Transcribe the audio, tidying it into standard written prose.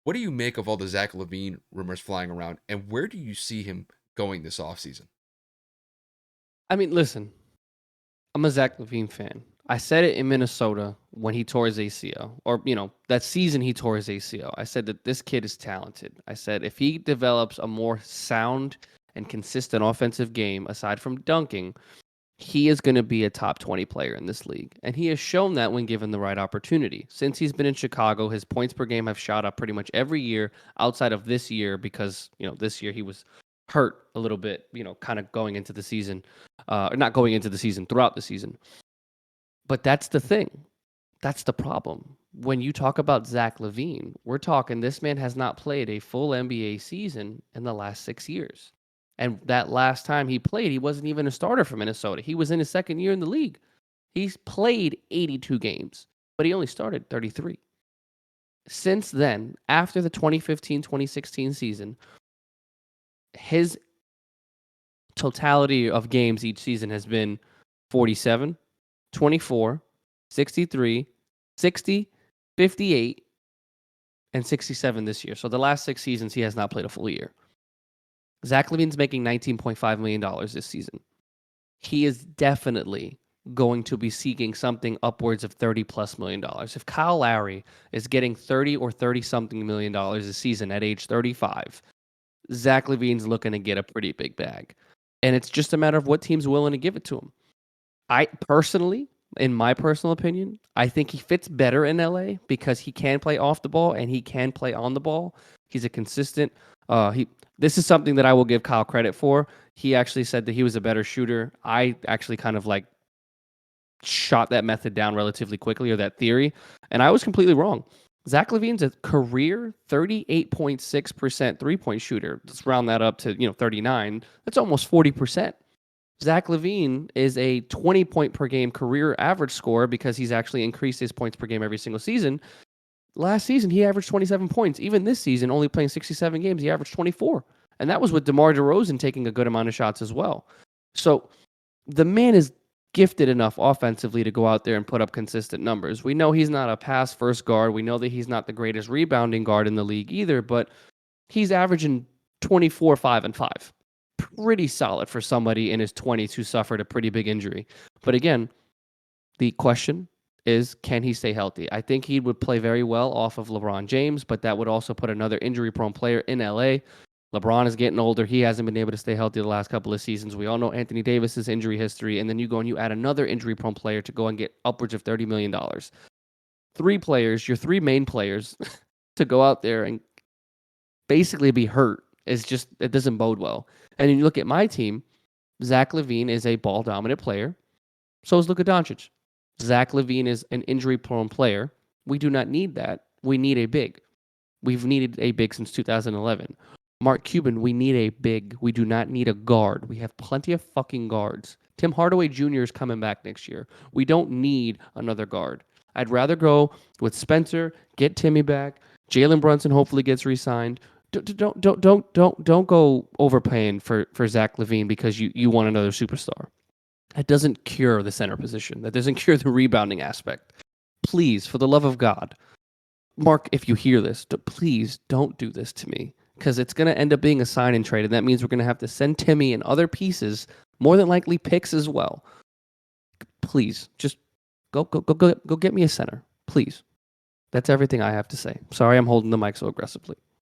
What do you make of all the Zach Lavine rumors flying around, and where do you see him going this offseason? I mean, listen, I'm a Zach Lavine fan. I said it in Minnesota when he tore his ACL, or that season he tore his ACL. I said that this kid is talented. I said if he develops a more sound and consistent offensive game aside from dunking, he is going to be a top 20 player in this league. And he has shown that when given the right opportunity. Since he's been in Chicago, his points per game have shot up pretty much every year outside of this year because, this year he was hurt a little bit, kind of going into the season, or not going into the season, throughout the season. But that's the thing. That's the problem. When you talk about Zach Lavine, we're talking this man has not played a full NBA season in the last 6 years. And that last time he played, he wasn't even a starter for Minnesota. He was in his second year in the league. He's played 82 games, but he only started 33. Since then, after the 2015-2016 season, his totality of games each season has been 47, 24, 63, 60, 58, and 67 this year. So the last 6 seasons, he has not played a full year. Zach Levine's making $19.5 million this season. He is definitely going to be seeking something upwards of $30+ million. If Kyle Lowry is getting 30 or 30-something million dollars a season at age 35, Zach Levine's looking to get a pretty big bag. And it's just a matter of what team's willing to give it to him. I personally, in my personal opinion, I think he fits better in LA because he can play off the ball and he can play on the ball. He's a consistent. This is something that I will give Kyle credit for. He actually said that he was a better shooter. I actually kind of shot that method down relatively quickly, or that theory, and I was completely wrong. Zach Levine's a career 38.6% three-point shooter. Let's round that up to 39. That's almost 40%. Zach Lavine is a 20-point per game career average scorer because he's actually increased his points per game every single season. Last season, he averaged 27 points. Even this season, only playing 67 games, he averaged 24. And that was with DeMar DeRozan taking a good amount of shots as well. So the man is gifted enough offensively to go out there and put up consistent numbers. We know he's not a pass-first guard. We know that he's not the greatest rebounding guard in the league either, but he's averaging 24, 5, and 5. Pretty solid for somebody in his 20s who suffered a pretty big injury. But again, the question is, can he stay healthy? I think he would play very well off of LeBron James, but that would also put another injury-prone player in LA. LeBron is getting older. He hasn't been able to stay healthy the last couple of seasons. We all know Anthony Davis's injury history, and then you go and you add another injury-prone player to go and get upwards of $30 million. 3 players, your 3 main players, to go out there and basically be hurt is just, it doesn't bode well. And then you look at my team, Zach Lavine is a ball-dominant player. So is Luka Doncic. Zach Lavine is an injury-prone player. We do not need that. We need a big. We've needed a big since 2011. Mark Cuban, we need a big. We do not need a guard. We have plenty of fucking guards. Tim Hardaway Jr. is coming back next year. We don't need another guard. I'd rather go with Spencer, get Timmy back. Jalen Brunson hopefully gets re-signed. Don't go overpaying for Zach Lavine because you want another superstar. That doesn't cure the center position. That doesn't cure the rebounding aspect. Please, for the love of God, Mark, if you hear this, please don't do this to me because it's going to end up being a sign and trade, and that means we're going to have to send Timmy and other pieces, more than likely picks as well. Please, just go get me a center, please. That's everything I have to say. Sorry I'm holding the mic so aggressively.